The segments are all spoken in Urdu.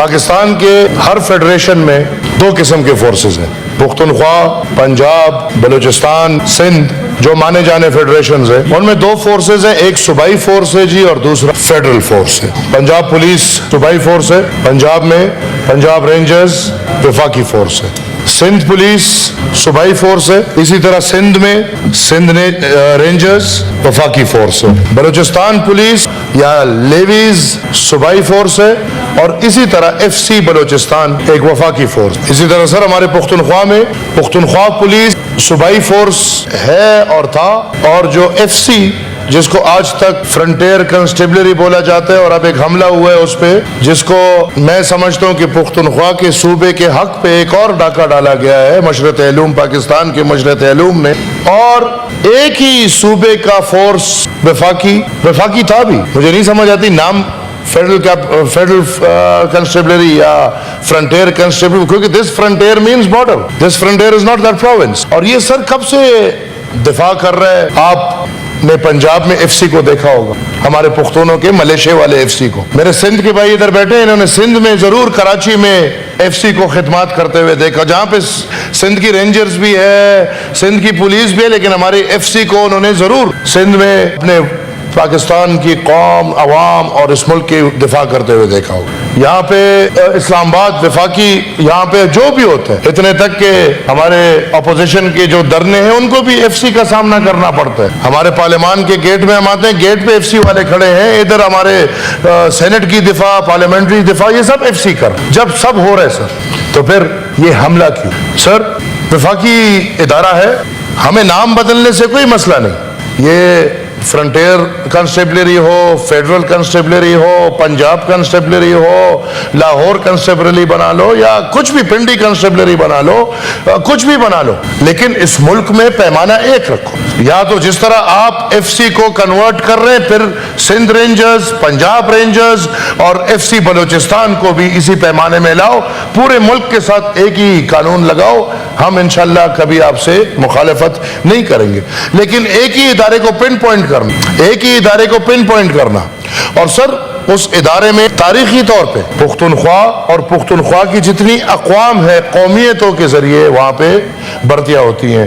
پاکستان کے ہر فیڈریشن میں دو قسم کے فورسز ہیں، پختونخوا، پنجاب، بلوچستان، سندھ، جو مانے جانے فیڈریشنز ہیں، ان میں دو فورسز ہیں، ایک صوبائی فورس ہے جی اور دوسرا فیڈرل فورس ہے۔ پنجاب پولیس صوبائی فورس ہے، پنجاب میں پنجاب رینجرز وفاقی فورس ہے۔ سندھ پولیس صوبائی فورس ہے، اسی طرح سندھ میں سندھ رینجرز وفاقی فورس ہے۔ بلوچستان پولیس یا لیویز صوبائی فورس ہے، اور اسی طرح ایف سی بلوچستان ایک وفاقی فورس۔ اسی طرح سر ہمارے پختونخوا میں پختونخوا پولیس صوبائی فورس ہے اور تھا، اور جو ایف سی جس کو آج تک فرنٹیئر کنسٹیبلری بولا جاتا ہے، اور اب ایک حملہ ہوا ہے اس پہ، جس کو میں سمجھتا ہوں کہ پختونخوا کے صوبے کے حق پہ ایک اور ڈاکہ ڈالا گیا ہے مشرق علوم پاکستان کے مشرق علوم نے، اور ایک ہی صوبے کا فورس وفاقی تھا بھی، مجھے نہیں سمجھ آتی نام فیڈرل کنسٹیبلری یا فرنٹیئر کنسٹیبلری، کیونکہ this frontier means border, this frontier is not that province. اور یہ سر کب سے دفاع کر رہا ہے؟ آپ نے پنجاب میں ایف سی کو دیکھا ہوگا، ہمارے پختونوں کے ملیشے والے ایف سی کو۔ میرے سندھ کے بھائی ادھر بیٹھے ہیں، انہوں نے سندھ میں ضرور کراچی میں ایف سی کو خدمات کرتے ہوئے دیکھا، جہاں پہ سندھ کی رینجرز بھی ہے، سندھ کی پولیس بھی ہے، لیکن ہمارے ایف سی کو انہوں نے ضرور سندھ میں اپنے پاکستان کی قوم، عوام اور اس ملک کی دفاع کرتے ہوئے دیکھا ہوگا۔ یہاں پہ اسلام آباد وفاقی یہاں پہ جو بھی ہوتا ہے، اتنے تک کہ ہمارے اپوزیشن کے جو دھرنے ہیں ان کو بھی ایف سی کا سامنا کرنا پڑتا ہے۔ ہمارے پارلیمان کے گیٹ میں ہم آتے ہیں، گیٹ پہ ایف سی والے کھڑے ہیں، ادھر ہمارے سینٹ کی دفاع، پارلیمنٹری دفاع، یہ سب ایف سی کر، جب سب ہو رہے سر تو پھر یہ حملہ کیوں؟ سر وفاقی ادارہ ہے، ہمیں نام بدلنے سے کوئی مسئلہ نہیں، یہ فرنٹیئر کنسٹیبلری ہو، فیڈرل کنسٹیبلری ہو، پنجاب کنسٹیبلری ہو، لاہور کنسٹیبلری بنا لو، یا کچھ بھی پنڈی کنسٹیبلری بنا لو، کچھ بھی بنا لو، لیکن اس ملک میں پیمانہ ایک رکھو۔ یا تو جس طرح آپ ایف سی کو کنورٹ کر رہے ہیں، پھر سندھ رینجرز، پنجاب رینجرز اور ایف سی بلوچستان کو بھی اسی پیمانے میں لاؤ، پورے ملک کے ساتھ ایک ہی قانون لگاؤ، ہم انشاءاللہ کبھی آپ سے مخالفت نہیں کریں گے، لیکن ایک ہی ادارے کو پن پوائنٹ ایک ہی ادارے کو پن پوائنٹ کرنا۔ اور سر اس ادارے میں تاریخی طور پہ پختونخوا اور پختونخوا کی جتنی اقوام ہے، قومیتوں کے ذریعے وہاں پہ بھرتیاں ہوتی ہیں۔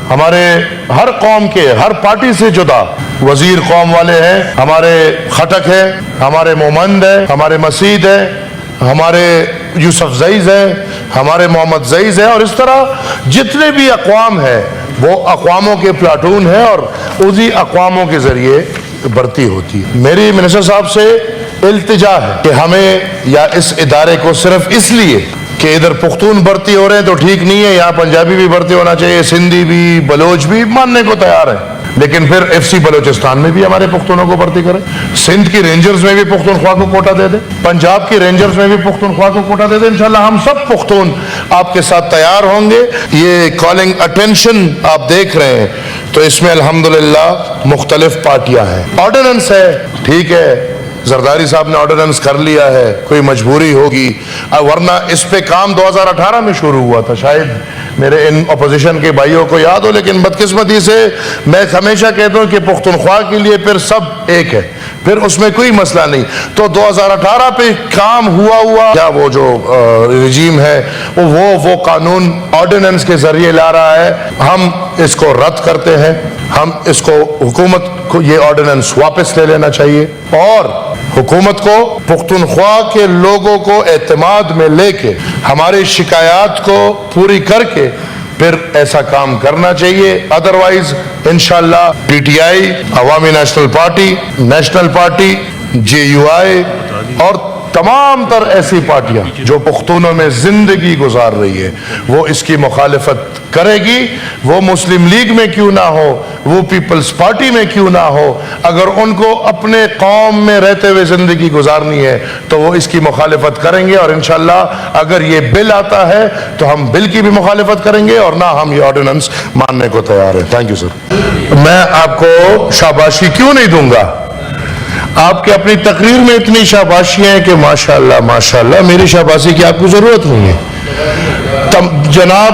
ہمارے ہر قوم کے ہر پارٹی سے جدا وزیر قوم والے ہیں، ہمارے خٹک ہے، ہمارے مومند ہے، ہمارے مسعود ہے، ہمارے یوسف زئیز ہے، ہمارے محمد زئیز ہے، اور اس طرح جتنے بھی اقوام ہیں وہ اقواموں کے پلاٹون ہیں، اور اسی اقواموں کے ذریعے بھرتی ہوتی ہے۔ میری منسٹر صاحب سے التجا ہے کہ ہمیں یا اس ادارے کو صرف اس لیے کہ ادھر پختون بھرتی ہو رہے ہیں تو ٹھیک نہیں ہے، یہاں پنجابی بھی بھرتی ہونا چاہیے، سندھی بھی، بلوچ بھی، ماننے کو تیار ہے، لیکن پھر ایف سی بلوچستان میں بھی ہمارے پختونوں کو بھرتی کریں، سندھ کی رینجرز میں بھی پختونخوا کو کوٹا دے دیں، پنجاب کی رینجرز میں بھی پختونخوا کو کوٹا دے دیں، انشاءاللہ ہم سب پختون آپ کے ساتھ تیار ہوں گے۔ یہ کالنگ اٹینشن آپ دیکھ رہے ہیں تو اس میں الحمدللہ مختلف پارٹیاں ہیں۔ آرڈیننس ہے، ٹھیک ہے، زرداری صاحب نے آرڈیننس کر لیا ہے، کوئی مجبوری ہوگی، ورنہ اس پہ کام 2018 میں شروع ہوا تھا، شاید میرے ان اپوزیشن کے بھائیوں کو یاد ہو، لیکن بدقسمتی سے میں ہمیشہ کہتا ہوں کہ پختونخوا کے لیے پھر سب ایک ہے، پھر اس میں کوئی مسئلہ نہیں، تو 2018 پہ کام ہوا کیا وہ جو رجیم ہے وہ قانون آرڈیننس کے ذریعے لا رہا ہے، ہم اس کو رد کرتے ہیں، ہم اس کو حکومت کو یہ آرڈیننس واپس لے لینا چاہیے، اور حکومت کو پختونخوا کے لوگوں کو اعتماد میں لے کے ہماری شکایات کو پوری کر کے پھر ایسا کام کرنا چاہیے، ادروائز انشاءاللہ پی ٹی آئی، عوامی نیشنل پارٹی، جے یو آئی اور تمام تر ایسی پارٹیاں جو پختونوں میں زندگی گزار رہی ہے وہ اس کی مخالفت کرے گی، وہ مسلم لیگ میں کیوں نہ ہو، وہ پیپلز پارٹی میں کیوں نہ ہو، اگر ان کو اپنے قوم میں رہتے ہوئے زندگی گزارنی ہے تو وہ اس کی مخالفت کریں گے، اور انشاءاللہ اگر یہ بل آتا ہے تو ہم بل کی بھی مخالفت کریں گے، اور نہ ہم یہ آرڈیننس ماننے کو تیار ہیں۔ Thank you sir. میں آپ کو شاباشی کیوں نہیں دوں گا، آپ کے اپنی تقریر میں اتنی شاباشیاں ہیں کہ ماشاءاللہ ماشاءاللہ، میری شاباشی کی آپ کو ضرورت نہیں ہے۔ جناب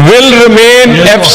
will remain FC,